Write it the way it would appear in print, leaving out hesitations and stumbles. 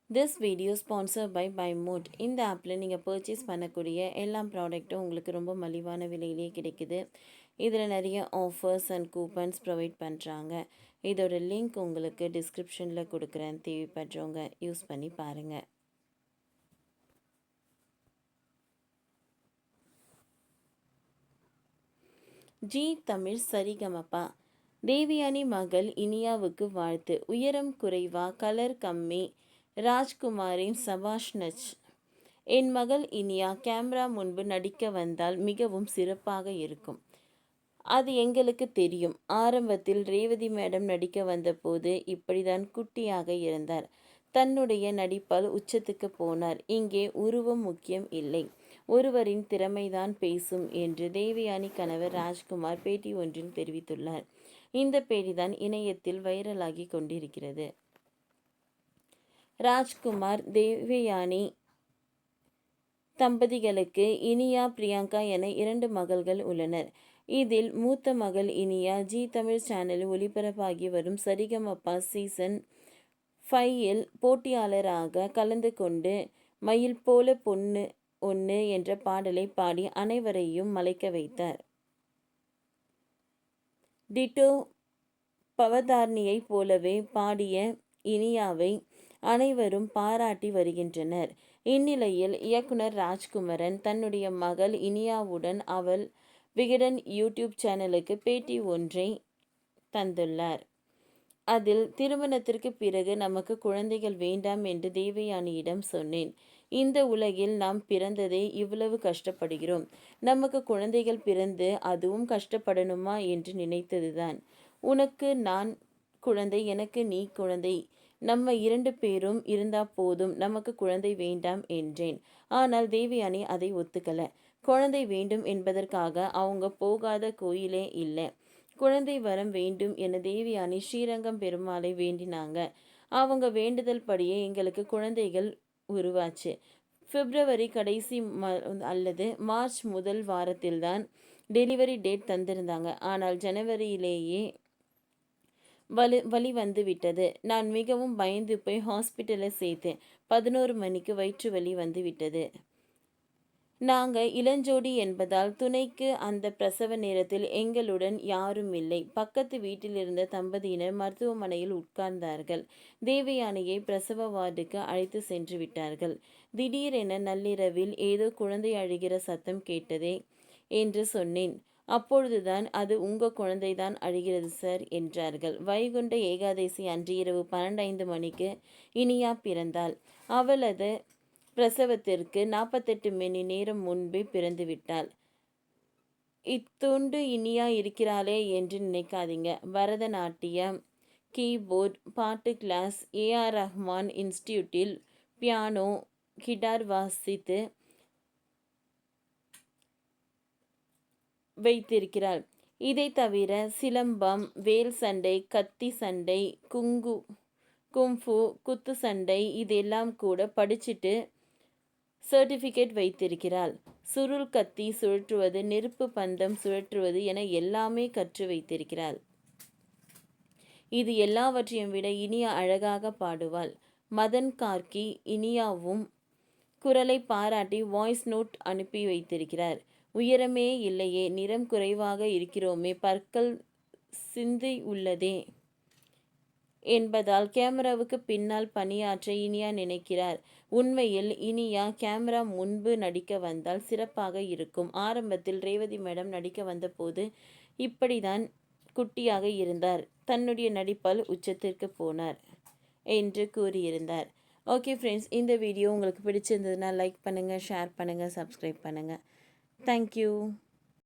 This video sponsor by mod. இந்த ஆப்பில் நீங்கள் பர்ச்சேஸ் பண்ணக்கூடிய எல்லா ப்ராடக்ட்டும் உங்களுக்கு ரொம்ப மலிவான விலையிலே கிடைக்குது. இதில் நிறைய ஆஃபர்ஸ் அண்ட் கூப்பன்ஸ் ப்ரொவைட் பண்ணுறாங்க. இதோட லிங்க் உங்களுக்கு டிஸ்கிரிப்ஷனில் கொடுக்குறேன். தேவைப்படுறவங்க யூஸ் பண்ணி பாருங்கள். ஜி தமிழ் சரிகமபா. தேவயானி மகள் இனியாவுக்கு வாழ்த்து. உயரம் குறைவா, கலர் கம்மி, ராஜ்குமாரின் சபாஷ் நச். என் மகள் இனியா கேமரா முன்பு நடிக்க வந்தால் மிகவும் சிறப்பாக இருக்கும். அது எங்களுக்கு தெரியும். ஆரம்பத்தில் ரேவதி மேடம் நடிக்க வந்தபோது இப்படிதான் குட்டியாக இருந்தார். தன்னுடைய நடிப்பால் உச்சத்துக்கு போனார். இங்கே உருவம் முக்கியம் இல்லை, ஒருவரின் திறமைதான் பேசும் என்று தேவயானி கணவர் ராஜ்குமார் பேட்டி ஒன்றில் தெரிவித்துள்ளார். இந்த பேட்டிதான் இணையத்தில் வைரலாகி கொண்டிருக்கிறது. ராஜ்குமார் தேவயானி தம்பதிகளுக்கு இனியா பிரியங்கா என 2 மகள்கள் உள்ளனர். இதில் மூத்த மகள் இனியா ஜி தமிழ் சேனலில் ஒளிபரப்பாகி வரும் சரிகமப்பா சீசன் 5 போட்டியாளராக கலந்து கொண்டு மயில் போல பொண்ணு ஒன்று என்ற பாடலை பாடி அனைவரையும் மலைக்க வைத்தார். டிட்டோ பவதாரணியை போலவே பாடிய இனியாவை அனைவரும் பாராட்டி வருகின்றனர். இந்நிலையில் இயக்குனர் ராஜ்குமரன் தன்னுடைய மகள் இனியாவுடன் அவள் விகடன் யூடியூப் சேனலுக்கு பேட்டி ஒன்றை தந்துள்ளார். அதில் திருமணத்திற்கு பிறகு நமக்கு குழந்தைகள் வேண்டாம் என்று தேவயானியிடம் சொன்னேன். இந்த உலகில் நாம் பிறந்ததே இவ்வளவு கஷ்டப்படுகிறோம். நமக்கு குழந்தைகள் பிறந்து அதுவும் கஷ்டப்படணுமா என்று நினைத்ததுதான். உனக்கு நான் குழந்தை, எனக்கு நீ குழந்தை, நம்ம 2 பேரும் இருந்தா போதும், நமக்கு குழந்தை வேண்டாம் என்றேன். ஆனால் தேவயானி அதை ஒத்துக்கல. குழந்தை வேண்டும் என்பதற்காக அவங்க போகாத கோயிலே இல்லை. குழந்தை வரம் வேண்டும் என தேவயானி ஸ்ரீரங்கம் பெருமாளை வேண்டினாங்க. அவங்க வேண்டுதல் படியே எங்களுக்கு குழந்தைகள் உருவாச்சு. பிப்ரவரி கடைசி அல்லது மார்ச் முதல் வாரத்தில்தான் டெலிவரி டேட் தந்திருந்தாங்க. ஆனால் ஜனவரியிலேயே வலி வந்து விட்டது. நான் மிகவும் பயந்து போய் ஹாஸ்பிட்டலில் சேர்த்தேன். 11 மணிக்கு வயிற்று வலி வந்து விட்டது. நாங்கள் இளஞ்சோடி என்பதால் துணைக்கு அந்த பிரசவ நேரத்தில் எங்களுடன் யாரும் இல்லை. பக்கத்து வீட்டில் இருந்த தம்பதியினர் மருத்துவமனையில் உட்கார்ந்தார்கள். தேவயானியை பிரசவ வார்டுக்கு அழைத்து சென்று விட்டார்கள். திடீரென நள்ளிரவில் ஏதோ குழந்தை அழுகிற சத்தம் கேட்டதே என்று சொன்னேன். அப்பொழுதுதான் அது உங்க குழந்தைதான் அழுகிறது சார் என்றார்கள். வைகுண்ட ஏகாதசி அன்று இரவு 12:05 மணிக்கு இனியா பிறந்தாள். அவளது பிரசவத்திற்கு 48 மணி நேரம் முன்பே பிறந்து விட்டாள். இத்துண்டு இனியா இருக்கிறாளே என்று நினைக்காதீங்க. பரதநாட்டியம், கீபோர்ட், பாட்டு கிளாஸ், ஏஆர் ரஹ்மான் இன்ஸ்டிடியூட்டில் பியானோ, கிட்டார் வாசித்து வைத்திருக்கிறாள். இதை தவிர சிலம்பம், வேல் சண்டை, கத்தி சண்டை, கும்ஃபு, குத்து சண்டை இதெல்லாம் கூட படிச்சுட்டு சர்டிஃபிகேட் வைத்திருக்கிறாள். சுருள் கத்தி சுழற்றுவது, நெருப்பு பந்தம் சுழற்றுவது என எல்லாமே கற்று வைத்திருக்கிறாள். இது எல்லாவற்றையும் விட இனியா அழகாக பாடுவாள். மதன் கார்கி இனியாவும் குரலை பாராட்டி வாய்ஸ் நோட் அனுப்பி வைத்திருக்கிறார். உயரமே இல்லையே, நிறம் குறைவாக இருக்கிறோமே, பற்கள் சிந்தி உள்ளதே என்பதால் கேமராவுக்கு பின்னால் பணியாற்ற இனியா நினைக்கிறார். உண்மையில் இனியா கேமரா முன்பு நடிக்க வந்தால் சிறப்பாக இருக்கும். ஆரம்பத்தில் ரேவதி மேடம் நடிக்க வந்தபோது இப்படிதான் குட்டியாக இருந்தார். தன்னுடைய நடிப்பால் உச்சத்திற்கு போனார் என்று கூறியிருந்தார். ஓகே ஃப்ரெண்ட்ஸ், இந்த வீடியோ உங்களுக்கு பிடிச்சிருந்ததுன்னா லைக் பண்ணுங்கள், ஷேர் பண்ணுங்கள், சப்ஸ்கிரைப் பண்ணுங்கள். தேங்க்யூ.